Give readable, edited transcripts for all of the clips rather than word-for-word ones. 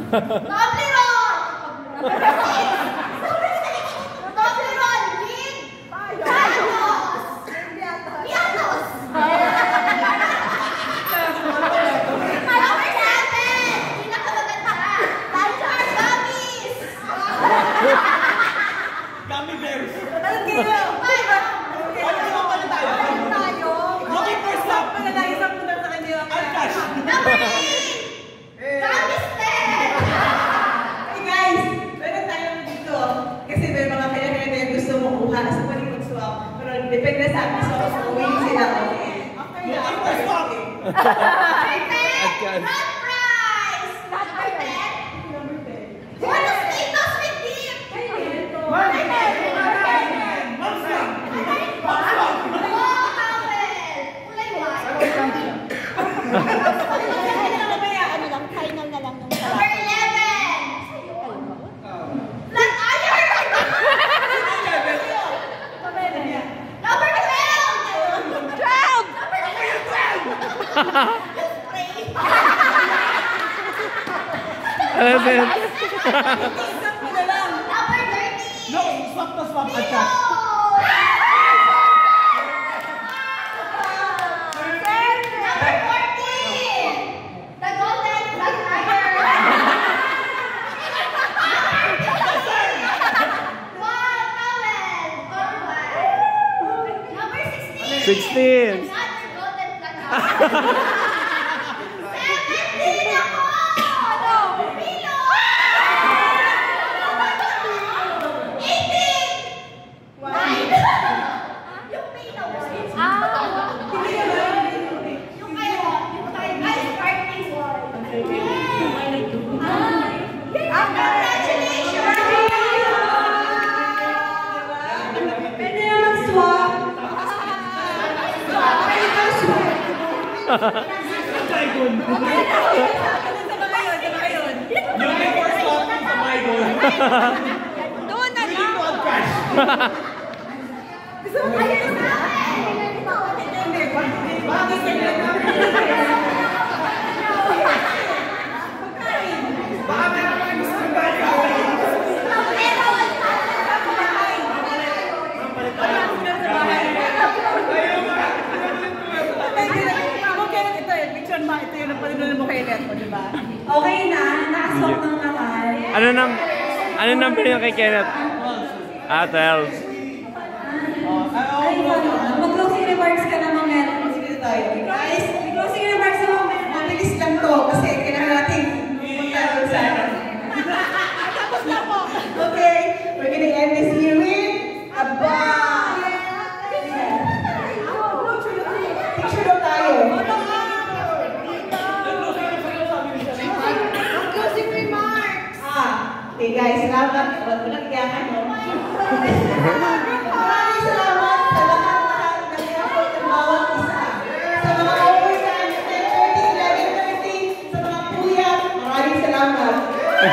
Toblerone! Toblerone with Piatos! Piatos! Number 7! Pinakamaganda! Lunchar gummies! Gummy bears! Anong kilo? Looking for some! Uncash! Number 8! Gummies ten! Hey guys, meron tayo dito. Kasi may mga kanya-kanya na yung gusto mo kuha sa palikod swap. Pero depende sa akin. So, uwi sila. Looking for some! Hot fries! Number 10? Ano Doritos with dip? Final na lang ng Number 11! Flat iron! Number 12! 12! Number 11. Number 13! No, swap na swap. Uncash. Number 14! The golden flat iron! Wow, towel! Number 16! 16. Another golden flat iron! 17 ako! Pilo! 18! Nine! Yung pilo! Yung kayo, yung ay, sparkling one. Congratulations! Pwede na mag-swap. Looking for something sa my goal. Doon na Willing lang! to uncash. Gusto mo kayo na? Hindi. Baka gusto niya na. Baka meron kayo gusto ng bata. Okay na, nakaswap ng lahat. Ano number yung kay Kenneth? 12. Mag-closing remarks ka na mamaya. Sige tayo. Guys, closing remarks na mamaya. Mabilis lang to kasi kailangan natin pumunta doon sa okay, we're gonna end this year with a bang! Picture daw tayo. Closing remarks! Okay guys, salamat. Walang iyakan mo. Maraming salamat sa lahat ng effort ng bawat isa. Sa mga overtime, 10:30, 11:30, sa mga puyat, maraming salamat. We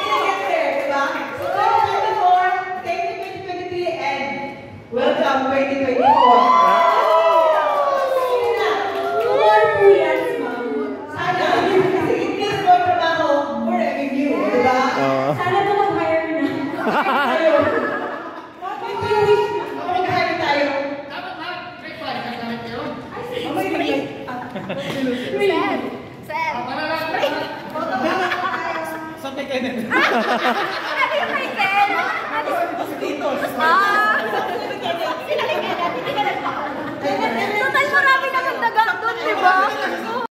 can get there, diba? So 2024, thank you 2023, and welcome 2024. Sige na, more puyats, ma'am. Sana, kasi increase more trabaho, more revenue, diba? Sana po mag-hire na. Tayo. Mag-hire tayo. Sir! Sa Kenneth.